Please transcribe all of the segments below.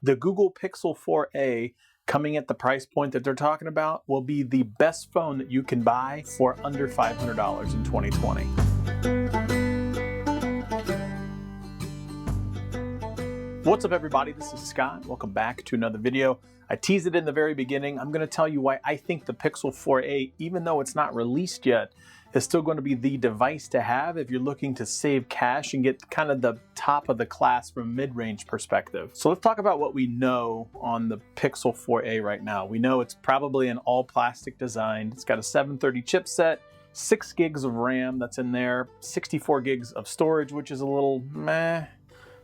The Google Pixel 4a, coming at the price point that they're talking about, will be the best phone that you can buy for under $500 in 2020. What's up, everybody? This is Scott. Welcome back to another video. I teased it in the very beginning. I'm going to tell you why I think the Pixel 4a, even though it's not released yet, is still going to be the device to have if you're looking to save cash and get kind of the top of the class from a mid-range perspective. So let's talk about what we know on the Pixel 4a right now. We know it's probably an all-plastic design. It's got a 730 chipset, 6 gigs of RAM that's in there, 64 gigs of storage, which is a little meh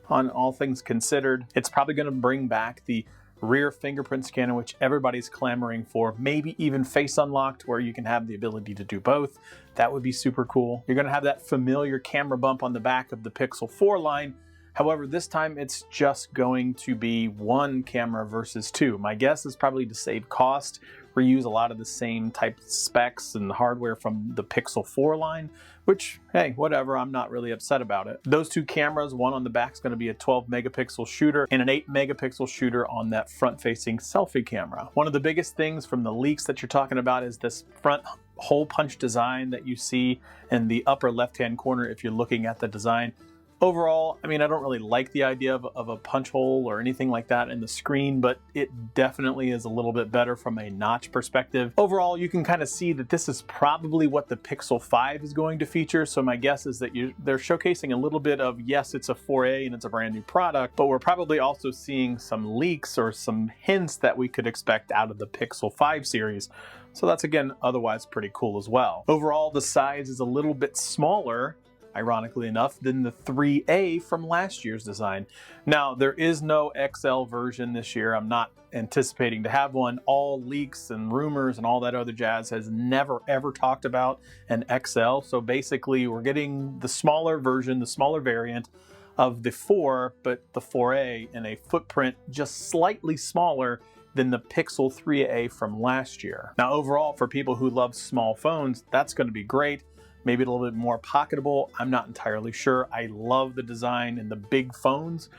on all things considered. It's probably going to bring back the rear fingerprint scanner, which everybody's clamoring for, maybe even face unlocked where you can have the ability to do both. That would be super cool. You're going to have that familiar camera bump on the back of the Pixel 4 line. However, this time it's just going to be one camera versus two. My guess is probably to save cost, reuse a lot of the same type specs and hardware from the Pixel 4 line, which, hey, whatever, I'm not really upset about it. Those two cameras, one on the back is going to be a 12 megapixel shooter and an 8 megapixel shooter on that front-facing selfie camera. One of the biggest things from the leaks that you're talking about is this front hole punch design that you see in the upper left-hand corner if you're looking at the design. Overall, I mean, I don't really like the idea of a punch hole or anything like that in the screen, but it definitely is a little bit better from a notch perspective. Overall, you can kind of see that this is probably what the Pixel 5 is going to feature. So my guess is that they're showcasing a little bit of, yes, it's a 4a and it's a brand new product, but we're probably also seeing some leaks or some hints that we could expect out of the Pixel 5 series. So that's, again, otherwise pretty cool as well. Overall, the size is a little bit smaller, ironically enough, than the 3A from last year's design. Now, there is no XL version this year. I'm not anticipating to have one. All leaks and rumors and all that other jazz has never ever talked about an XL. So basically, we're getting the smaller version, the smaller variant of the 4, but the 4A in a footprint just slightly smaller than the Pixel 3a from last year. Now, overall, for people who love small phones, that's going to be great. Maybe a little bit more pocketable. I'm not entirely sure. I love the design and the big phones,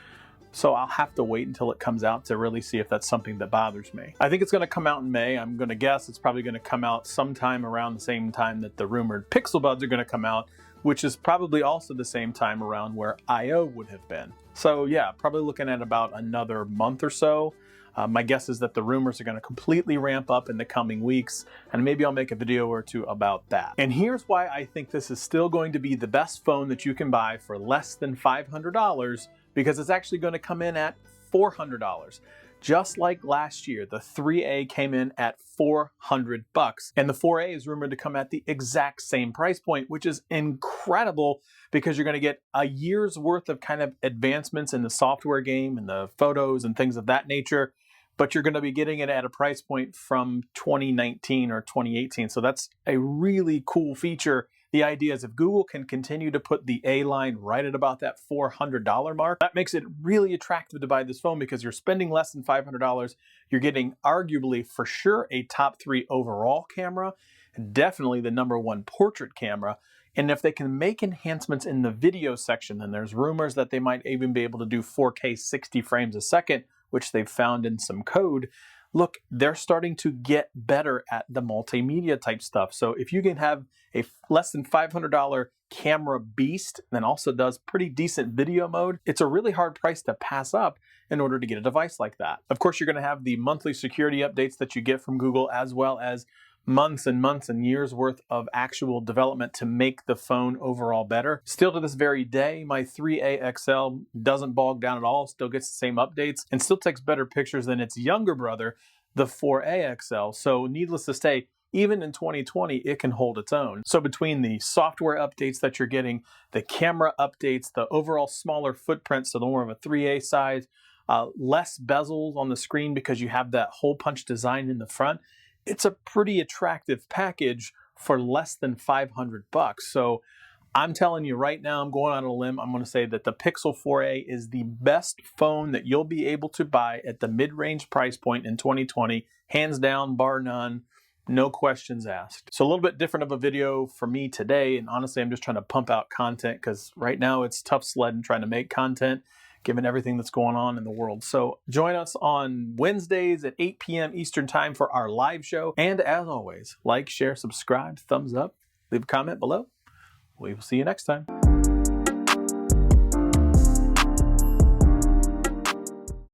so I'll have to wait until it comes out to really see if that's something that bothers me. I think it's going to come out in May. I'm going to guess it's probably going to come out sometime around the same time that the rumored Pixel Buds are going to come out, which is probably also the same time around where I/O would have been. So yeah, probably looking at about another month or so. My guess is that the rumors are going to completely ramp up in the coming weeks, and maybe I'll make a video or two about that. And here's why I think this is still going to be the best phone that you can buy for less than $500, because it's actually going to come in at $400. Just like last year, the 3A came in at $400, and the 4A is rumored to come at the exact same price point, which is incredible because you're going to get a year's worth of kind of advancements in the software game and the photos and things of that nature, but you're going to be getting it at a price point from 2019 or 2018. So that's a really cool feature. The idea is if Google can continue to put the A line right at about that $400 mark, that makes it really attractive to buy this phone because you're spending less than $500. You're getting arguably for sure a top 3 overall camera, and definitely the #1 portrait camera. And if they can make enhancements in the video section, then there's rumors that they might even be able to do 4K 60 frames a second, which they've found in some code. Look, they're starting to get better at the multimedia type stuff. So if you can have a less than $500 camera beast, then also does pretty decent video mode, it's a really hard price to pass up in order to get a device like that. Of course, you're going to have the monthly security updates that you get from Google, as well as months and months and years worth of actual development to make the phone overall better. Still to this very day, my 3A XL doesn't bog down at all, still gets the same updates, and still takes better pictures than its younger brother, the 4A XL. So needless to say, even in 2020, it can hold its own. So between the software updates that you're getting, the camera updates, the overall smaller footprint, so the more of a 3A size, less bezels on the screen because you have that hole punch design in the front, it's a pretty attractive package for less than $500. So I'm telling you right now, I'm going on a limb. I'm going to say that the Pixel 4a is the best phone that you'll be able to buy at the mid-range price point in 2020. Hands down, bar none. No questions asked. So a little bit different of a video for me today. And honestly, I'm just trying to pump out content because right now it's tough sledding trying to make content. given everything that's going on in the world. So join us on Wednesdays at 8 p.m. Eastern Time for our live show. And as always, like, share, subscribe, thumbs up, leave a comment below. We will see you next time.